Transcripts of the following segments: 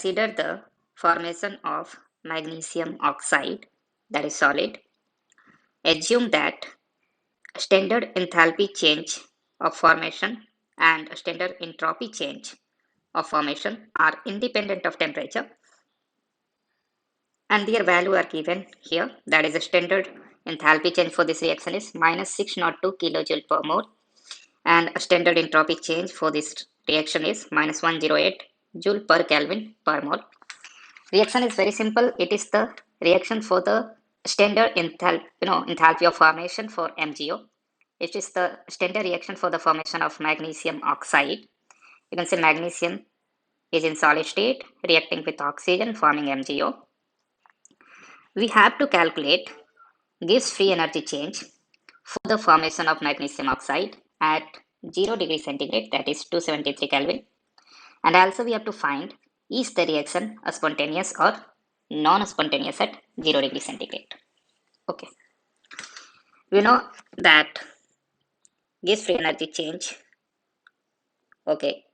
consider the formation of magnesium oxide, that is solid. Assume that standard enthalpy change of formation and standard entropy change of formation are independent of temperature, and their value are given here. That is, the standard enthalpy change for this reaction is minus 602 kilojoule per mole, and a standard entropy change for this reaction is minus 108 joule per Kelvin per mole. Reaction is very simple. It is the reaction for the standard enthalpy of formation for MgO. It is the standard reaction for the formation of magnesium oxide. You can say magnesium is in solid state reacting with oxygen forming MgO. We have to calculate Gibbs free energy change for the formation of magnesium oxide at 0 degree centigrade, that is 273 Kelvin. And also we have to find, is the reaction a spontaneous or non-spontaneous at 0 degree centigrade. Okay. We know that Gibbs free energy change, okay,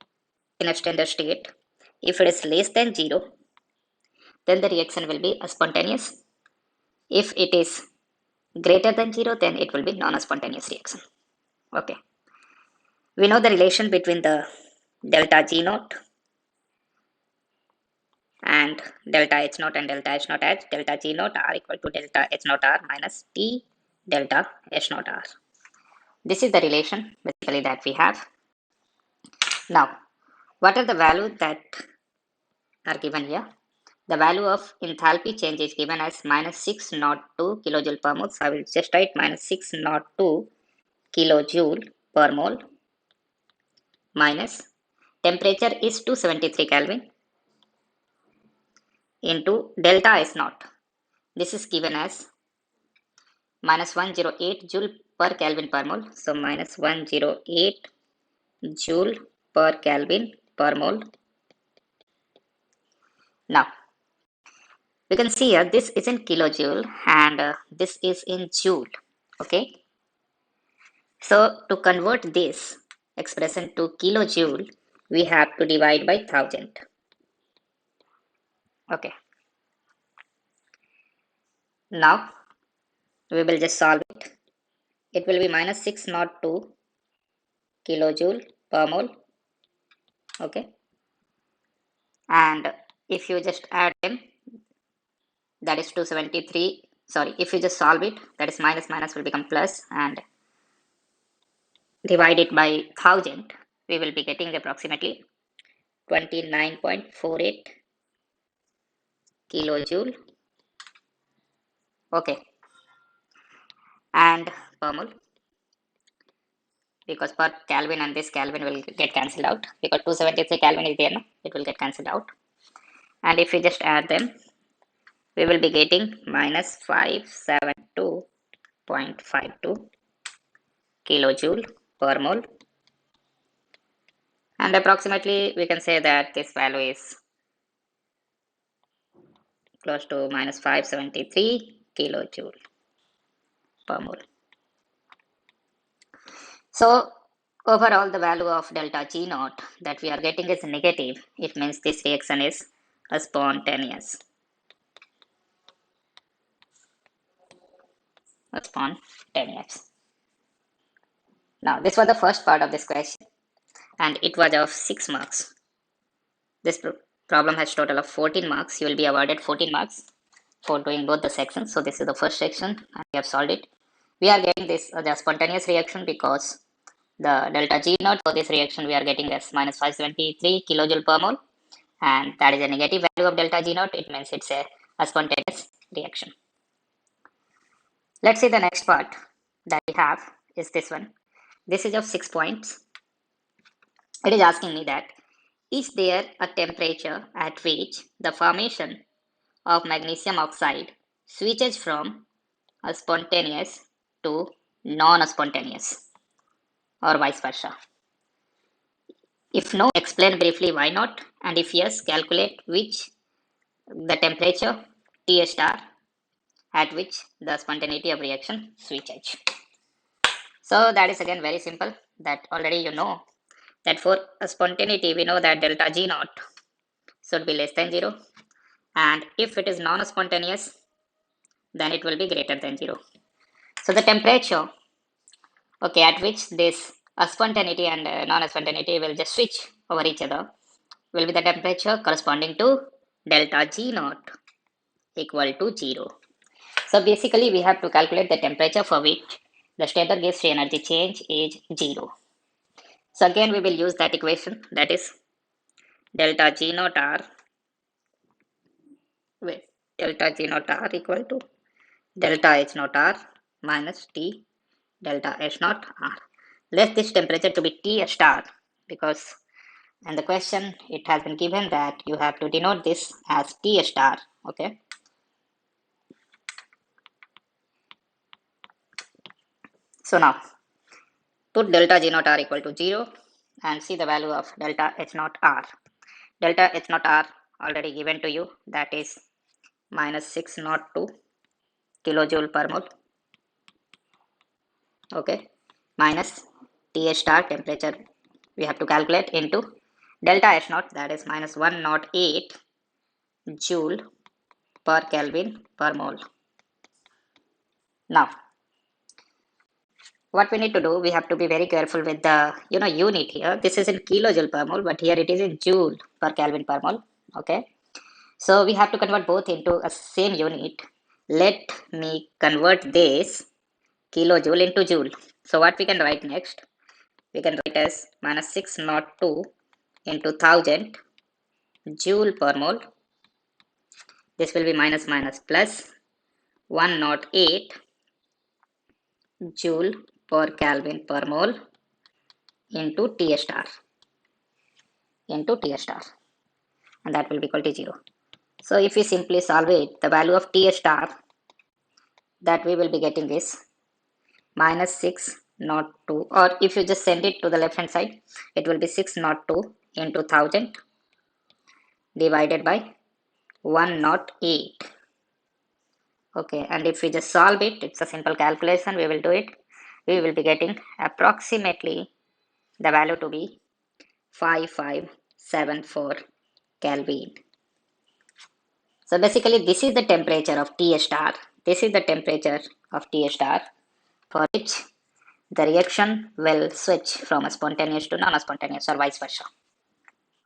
in a standard state, if it is less than 0, then the reaction will be a spontaneous. If it is greater than 0, then it will be non-spontaneous reaction. Okay. We know the relation between the delta G naught and delta H naught and delta H naught as delta G naught R equal to delta H naught R minus T delta H naught R. This is the relation basically that we have. Now, what are the values that are given here? The value of enthalpy change is given as minus 602 kilojoule per mole. So I will just write minus 602 kilojoule per mole minus temperature is 273 Kelvin into delta S naught. This is given as minus 108 joule per Kelvin per mole. So minus 108 joule per Kelvin per mole. Now, we can see here this is in kilojoule and this is in joule. Okay. So to convert this expression to kilojoule, we have to divide by 1000. Okay. Now we will just solve it. It will be minus 602 kilojoule per mole. Okay. And if you just add them, that is 273. Sorry, if you just solve it, that is minus will become plus, and divide it by 1000, we will be getting approximately 29.48 kilojoule. Okay. And per mole, because per Kelvin and this Kelvin will get cancelled out, because 273 Kelvin is there now, it will get cancelled out. And if we just add them, we will be getting minus 572.52 kilojoule per mole. And approximately we can say that this value is close to minus 573 kilojoule per mole. So overall the value of delta G naught that we are getting is negative. It means this reaction is a spontaneous. Now this was the first part of this question and it was of 6 marks. This problem has total of 14 marks. You will be awarded 14 marks for doing both the sections. So this is the first section and we have solved it. We are getting this the spontaneous reaction because the delta G naught for this reaction we are getting as minus 573 kilojoule per mole, and that is a negative value of delta G naught. It means it's a spontaneous reaction. Let's see the next part that we have is this one. This is of 6 points. It is asking me that, is there a temperature at which the formation of magnesium oxide switches from a spontaneous to non-spontaneous, or vice versa? If no, explain briefly why not, and if yes, calculate which the temperature T star at which the spontaneity of reaction switches. So that is again very simple, that already you know that for a spontaneity we know that delta G naught should be less than 0, and if it is non-spontaneous, then it will be greater than 0. So the temperature, okay, at which this spontaneity and non-spontaneity will just switch over each other will be the temperature corresponding to delta G naught equal to 0. So basically we have to calculate the temperature for which the standard gas free energy change is 0. So again we will use that equation, that is delta G naught R with delta G naught R equal to delta H naught R minus T delta H naught R. Let this temperature to be T star, because in the question it has been given that you have to denote this as T star. Okay. So now put delta G naught R equal to 0 and see the value of delta H naught R. Delta H naught R already given to you, that is minus 602 kilojoule per mole. Okay, minus T star temperature we have to calculate into delta H naught, that is minus 108 joule per Kelvin per mole. Now what we need to do, we have to be very careful with the unit here. This is in kilojoule per mole, but here it is in joule per Kelvin per mole. Okay, so we have to convert both into a same unit. Let me convert this kilojoule into joule. So what we can write next, we can write as minus 602 into 1000 joule per mole. This will be minus minus plus 108 joule per Kelvin per mole into T star, and that will be equal to 0. So if we simply solve it, the value of T star that we will be getting is minus 602, or if you just send it to the left hand side, it will be 602 into 1000 divided by 108. Okay, and if we just solve it, it's a simple calculation, we will do it. We will be getting approximately the value to be 5574 Kelvin. So basically this is the temperature of T star. This is the temperature of T star for which the reaction will switch from spontaneous to non-spontaneous or vice versa.